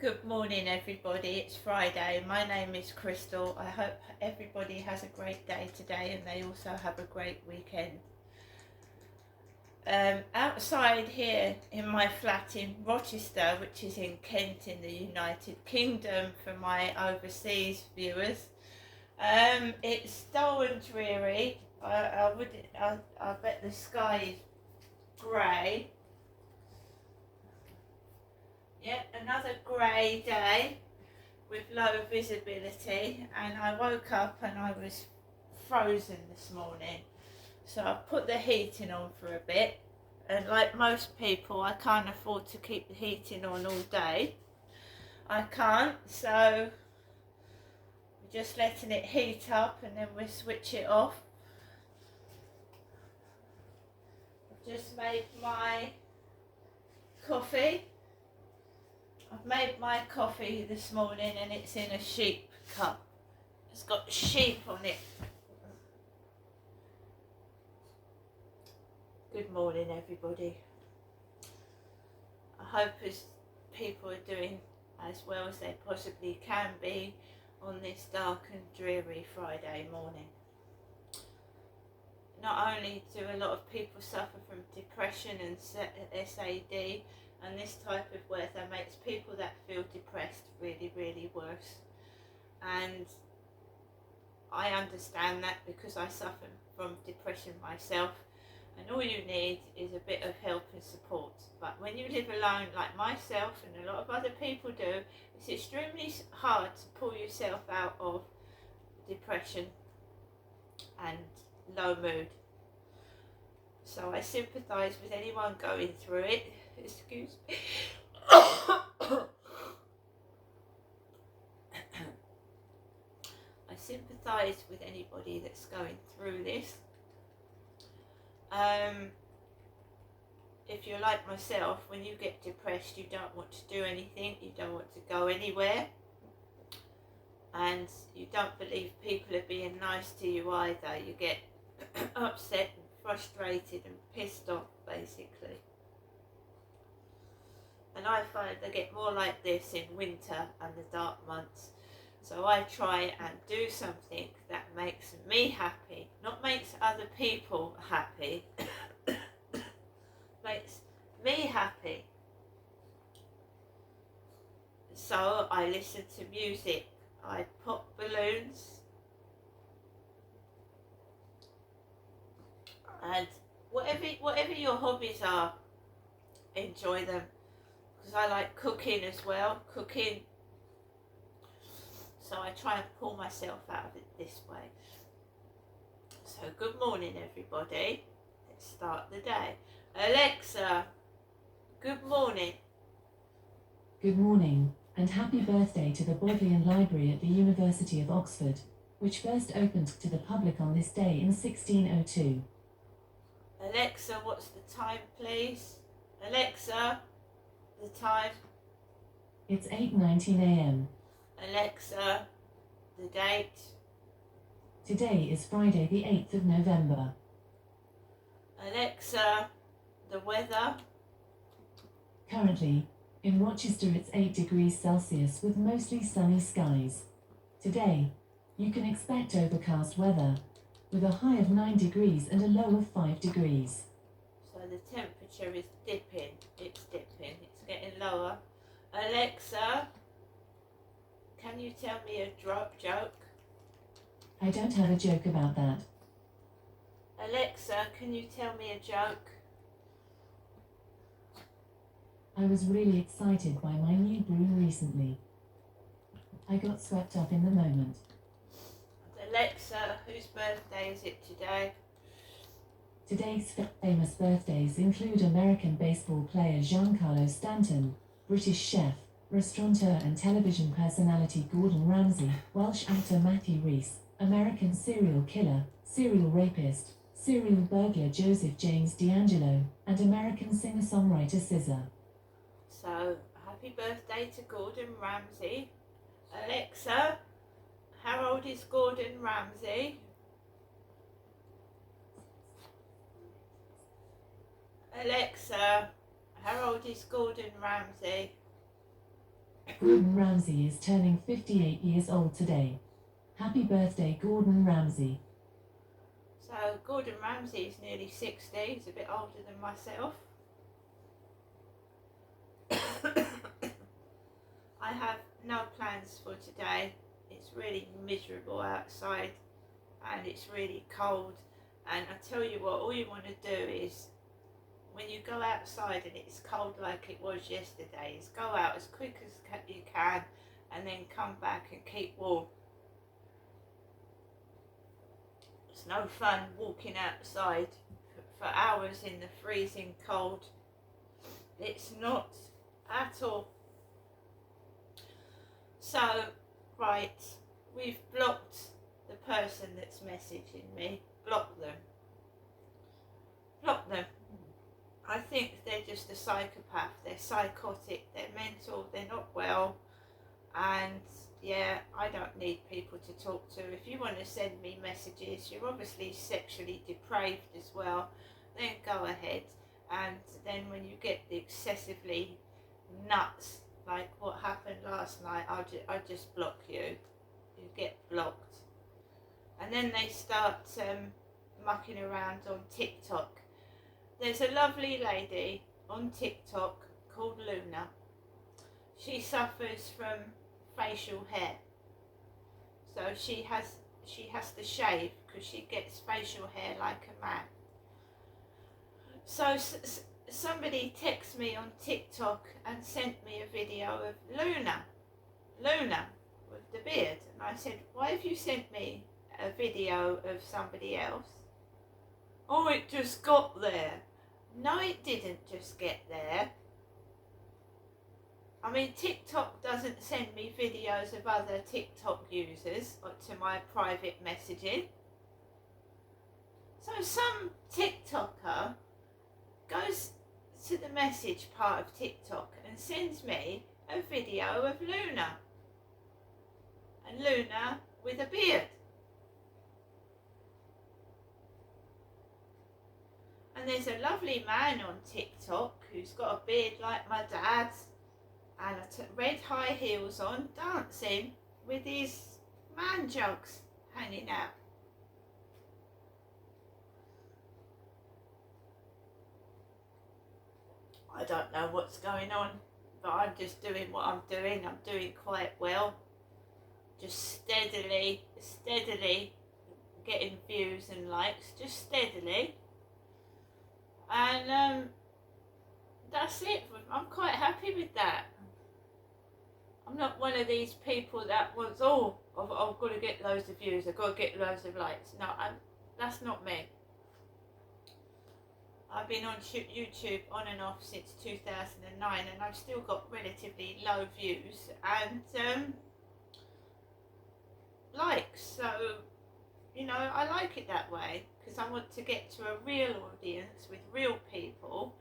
Good morning everybody, it's Friday. My name is Crystal. I hope everybody has a great day today and they also have a great weekend. Outside here in my flat in Rochester, which is in Kent in the United Kingdom for my overseas viewers, it's dull and dreary. I bet the sky is grey. Yet another grey day with low visibility, and I woke up and I was frozen this morning, so I put the heating on for a bit, and like most people I can't afford to keep the heating on all day. I can't, so we're just letting it heat up and then we'll switch it off. I've just made my coffee. I've made my coffee this morning and it's in a sheep cup. It's got sheep on it. Good morning everybody. I hope as people are doing as well as they possibly can be on this dark and dreary Friday morning. Not only do a lot of people suffer from depression and SAD, and this type of weather makes people that feel depressed really, really worse. And I understand that because I suffer from depression myself, and all you need is a bit of help and support. But when you live alone like myself and a lot of other people do, it's extremely hard to pull yourself out of depression and low mood. So I sympathise with anyone going through it. Excuse me. I sympathise with anybody that's going through this. If you're like myself, when you get depressed you don't want to do anything, you don't want to go anywhere, and you don't believe people are being nice to you either. You get upset and frustrated and pissed off basically. And I find I get more like this in winter and the dark months. So I try and do something that makes me happy, not makes other people happy, makes me happy. So I listen to music, I pop balloons, and whatever your hobbies are, enjoy them. Because I like cooking as well, so I try and pull myself out of it this way. So good morning everybody, let's start the day. Alexa, good morning. Good morning, and happy birthday to the Bodleian Library at the University of Oxford, which first opened to the public on this day in 1602. Alexa, what's the time please? Alexa, the time. It's 8:19 a.m. Alexa, the date. Today is Friday the 8th of November. Alexa, the weather. Currently, in Rochester it's 8 degrees Celsius with mostly sunny skies. Today, you can expect overcast weather, with a high of 9 degrees and a low of 5 degrees. So the temperature is dipping, it's getting lower. Alexa, can you tell me a joke? I don't have a joke about that. Alexa, can you tell me a joke? I was really excited by my new broom recently. I got swept up in the moment. Alexa, whose birthday is it today? Today's famous birthdays include American baseball player Giancarlo Stanton, British chef, restaurateur and television personality Gordon Ramsay, Welsh actor Matthew Rhys, American serial killer, serial rapist, serial burglar Joseph James D'Angelo, and American singer-songwriter SZA. So, happy birthday to Gordon Ramsay. Alexa, how old is Gordon Ramsay? Alexa, how old is Gordon Ramsay? Gordon Ramsay is turning 58 years old today. Happy birthday, Gordon Ramsay. So Gordon Ramsay is nearly 60, he's a bit older than myself. I have no plans for today. It's really miserable outside and it's really cold, and I tell you what, all you want to do is, when you go outside and it's cold like it was yesterday, is go out as quick as you can and then come back and keep warm. It's no fun walking outside for hours in the freezing cold. It's not at all. So, right, we've blocked the person that's messaging me. Block them. Block them. I think they're just a psychopath. They're psychotic. They're mental. They're not well. And yeah, I don't need people to talk to. If you want to send me messages, you're obviously sexually depraved as well, then go ahead. And then when you get the excessively nuts, like what happened last night, I just block you. You get blocked. And then they start mucking around on TikTok. There's a lovely lady on TikTok called Luna. She suffers from facial hair, so she has to shave because she gets facial hair like a man. So somebody texted me on TikTok and sent me a video of Luna with the beard, and I said, why have you sent me a video of somebody else? Oh, it just got there. No, it didn't just get there. I mean, TikTok doesn't send me videos of other TikTok users to my private messaging. So some TikToker goes to the message part of TikTok and sends me a video of Luna. And Luna with a beard. And there's a lovely man on TikTok who's got a beard like my dad's and red high heels on, dancing with his man jugs hanging out. I don't know what's going on, but I'm just doing what I'm doing. I'm doing quite well. Just steadily getting views and likes, just steadily. And that's it. I'm quite happy with that. I'm not one of these people that wants, I've got to get loads of views, I've got to get loads of likes. No, that's not me. I've been on YouTube on and off since 2009 and I've still got relatively low views and likes. So, you know, I like it that way because I want to get to a real audience with real people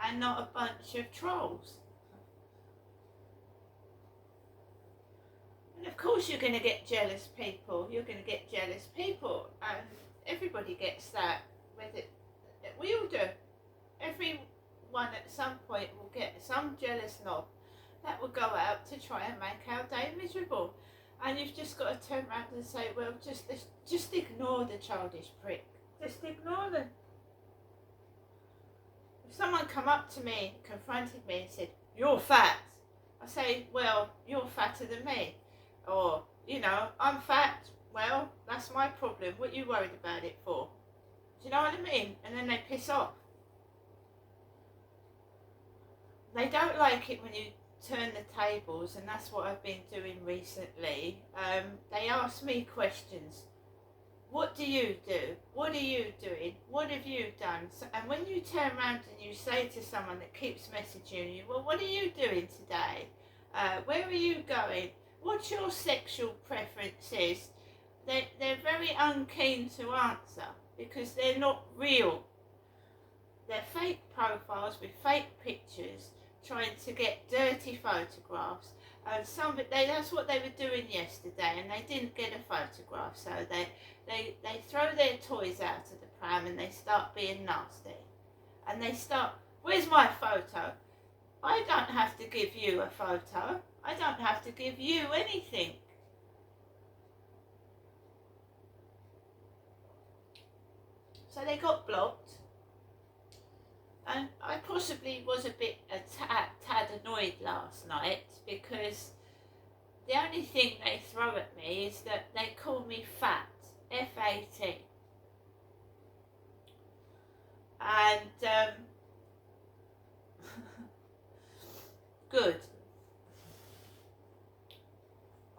and not a bunch of trolls. And of course you're going to get jealous people. You're going to get jealous people, and everybody gets that. We all do. Everyone at some point will get some jealous knob that will go out to try and make our day miserable. And you've just got to turn around and say, well, just ignore the childish prick. Just ignore them. If someone come up to me, confronted me and said, you're fat, I say, well, you're fatter than me. Or, you know, I'm fat, well, that's my problem. What are you worried about it for? Do you know what I mean? And then they piss off. They don't like it when you turn the tables, and that's what I've been doing recently. They ask me questions. What do you do? What are you doing? What have you done? So, and when you turn around and you say to someone that keeps messaging you, well, what are you doing today? Where are you going? What's your sexual preferences? They're very unkeen to answer because they're not real. They're fake profiles with fake pictures trying to get dirty photographs. And that's what they were doing yesterday, and they didn't get a photograph, so they throw their toys out of the pram and they start being nasty. And they start, where's my photo? I don't have to give you a photo. I don't have to give you anything. So they got blocked, and I possibly was a bit a tad annoyed last night, because the only thing they throw at me is that they call me fat, F-A-T. And good.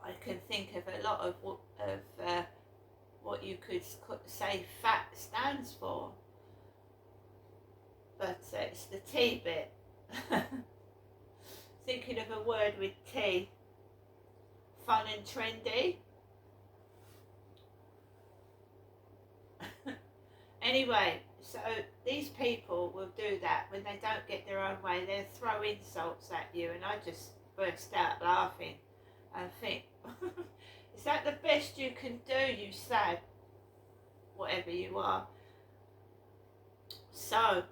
I can think of a lot of what you could say fat stands for, but it's the T bit. Thinking of a word with T. Fun and trendy. Anyway, so these people will do that when they don't get their own way. They'll throw insults at you, and I just burst out laughing and think, is that the best you can do, you sad whatever you are? So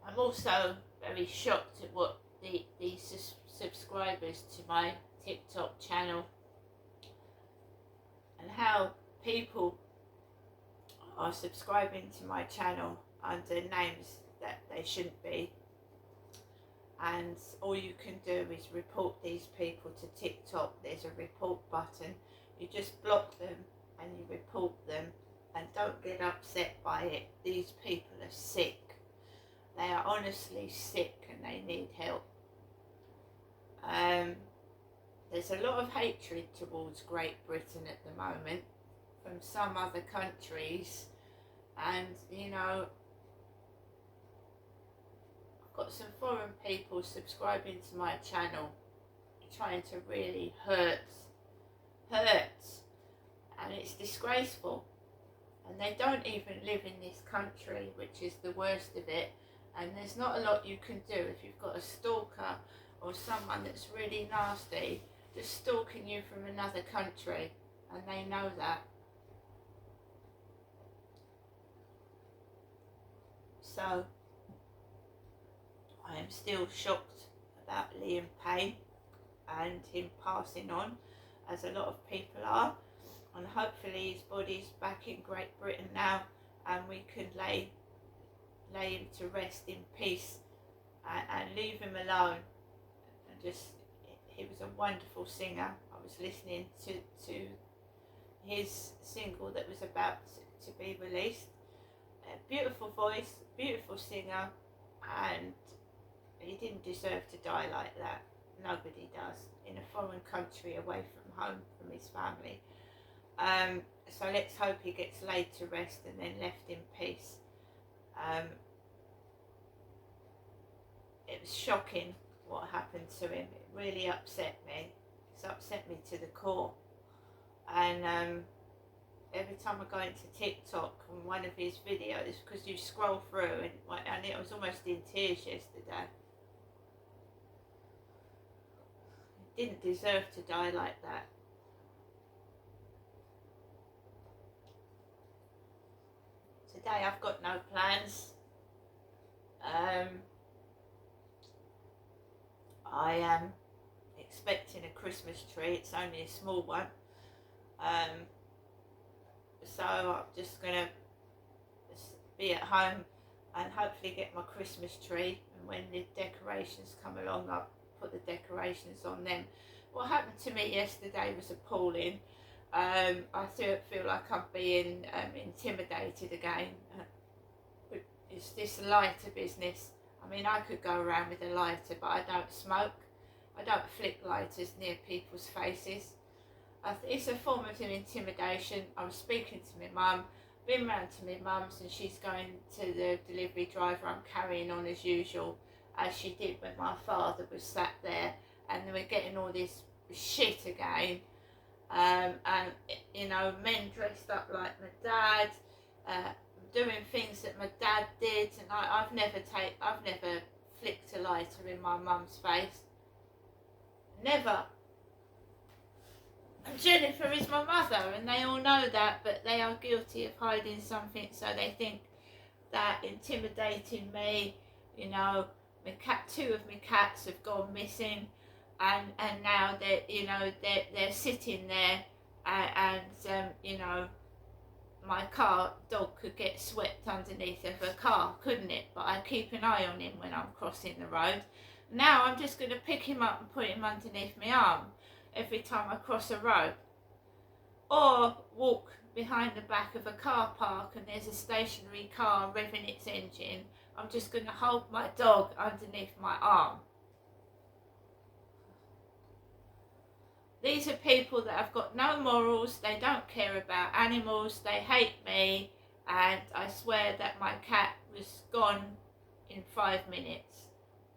I'm also very shocked at what the subscribers to my TikTok channel, and how people are subscribing to my channel under names that they shouldn't be, and all you can do is report these people to TikTok. There's a report button. You just block them and you report them, and don't get upset by it. These people are sick. They are honestly sick and they need help. There's a lot of hatred towards Great Britain at the moment from some other countries, and you know, I've got some foreign people subscribing to my channel trying to really hurt, and it's disgraceful, and they don't even live in this country, which is the worst of it. And there's not a lot you can do if you've got a stalker or someone that's really nasty just stalking you from another country, and they know that. So I am still shocked about Liam Payne and him passing on, as a lot of people are, and hopefully his body's back in Great Britain now, and we can lay him to rest in peace, and leave him alone. And just, he was a wonderful singer. I was listening to his single that was about to be released. A beautiful voice, beautiful singer, and he didn't deserve to die like that. Nobody does, in a foreign country, away from home, from his family. So let's hope he gets laid to rest and then left in peace. It was shocking what happened to him. It really upset me. It's upset me to the core. And every time I go into TikTok on one of his videos, because you scroll through, and it was almost in tears yesterday. He didn't deserve to die like that. Today I've got no plans. I am expecting a Christmas tree. It's only a small one. So I'm just going to be at home and hopefully get my Christmas tree. And when the decorations come along, I'll put the decorations on them. What happened to me yesterday was appalling. I feel like I'm being intimidated again. It's this lighter business. I mean, I could go around with a lighter, but I don't smoke. I don't flick lighters near people's faces. It's a form of intimidation. I was speaking to my mum, been round to my mum's, and she's going to the delivery driver. I'm carrying on as usual, as she did when my father was sat there, and we're getting all this shit again. And you know, men dressed up like my dad, doing things that my dad did, and I've never flicked a lighter in my mum's face. Never. And Jennifer is my mother, and they all know that, but they are guilty of hiding something, so they think that intimidating me, you know, two of my cats have gone missing, and now they're sitting there, and my dog could get swept underneath of a car, couldn't it? But I keep an eye on him when I'm crossing the road. Now I'm just going to pick him up and put him underneath my arm every time I cross a road, or walk behind the back of a car park and there's a stationary car revving its engine. I'm just going to hold my dog underneath my arm. These are people that have got no morals, they don't care about animals, they hate me, and I swear that my cat was gone in 5 minutes.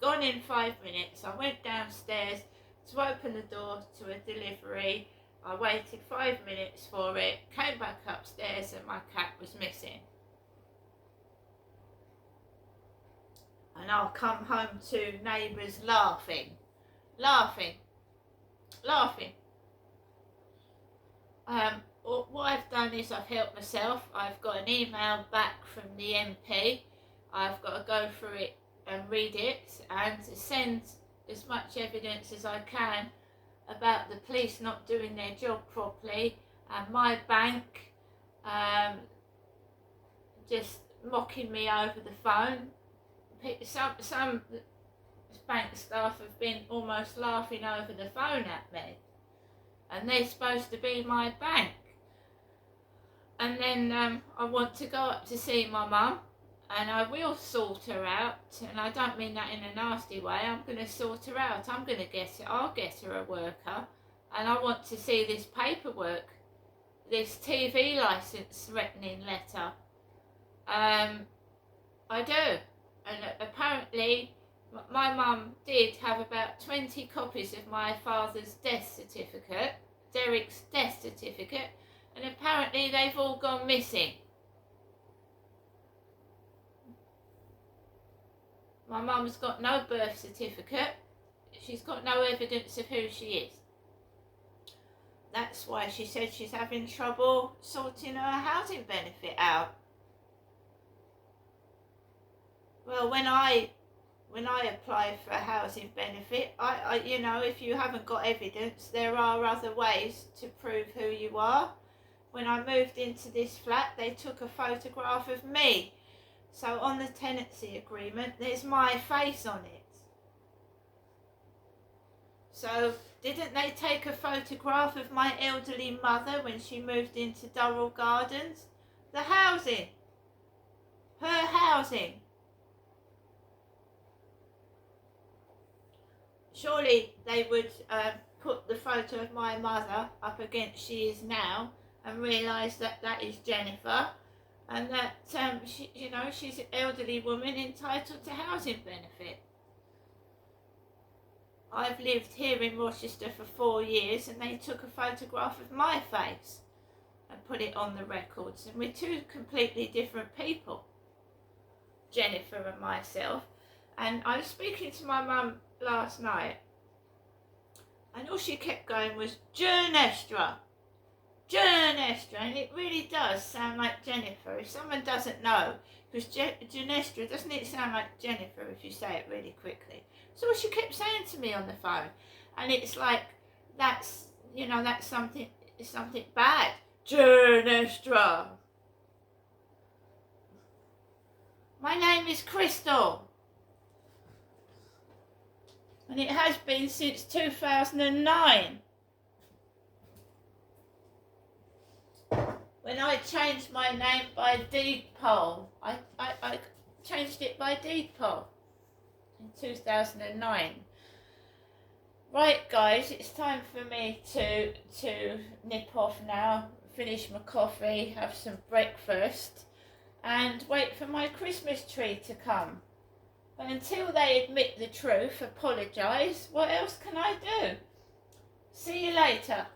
Gone in 5 minutes. I went downstairs to open the door to a delivery. I waited 5 minutes for it, came back upstairs, and my cat was missing. And I'll come home to neighbours laughing. What I've done is I've helped myself. I've got an email back from the MP. I've got to go through it and read it and send as much evidence as I can about the police not doing their job properly, and my bank just mocking me over the phone. Some bank staff have been almost laughing over the phone at me, and they're supposed to be my bank. And then I want to go up to see my mum, and I will sort her out, and I don't mean that in a nasty way. I'm going to sort her out. I'll get her a worker, and I want to see this paperwork, this TV licence threatening letter. I do. And apparently my mum did have about 20 copies of my father's death certificate, Derek's death certificate, and apparently they've all gone missing. My mum's got no birth certificate. She's got no evidence of who she is. That's why she said she's having trouble sorting her housing benefit out. Well, when I apply for a housing benefit, I if you haven't got evidence, there are other ways to prove who you are. When I moved into this flat, they took a photograph of me. So on the tenancy agreement, there's my face on it. So didn't they take a photograph of my elderly mother when she moved into Durrell Gardens? The housing. Her housing. Surely they would put the photo of my mother up against she is now and realise that that is Jennifer, and that she's an elderly woman entitled to housing benefit. I've lived here in Rochester for 4 years, and they took a photograph of my face and put it on the records, and we're two completely different people, Jennifer and myself. And I was speaking to my mum last night, and all she kept going was Jernestra, and it really does sound like Jennifer. If someone doesn't know, because Jernestra, doesn't it sound like Jennifer if you say it really quickly? So what she kept saying to me on the phone, and it's like that's something bad. Jernestra. My name is Crystal. And it has been since 2009. When I changed my name by deed poll. I changed it by deed poll in 2009. Right guys, it's time for me to nip off now, finish my coffee, have some breakfast, and wait for my Christmas tree to come. But until they admit the truth, apologise, what else can I do? See you later.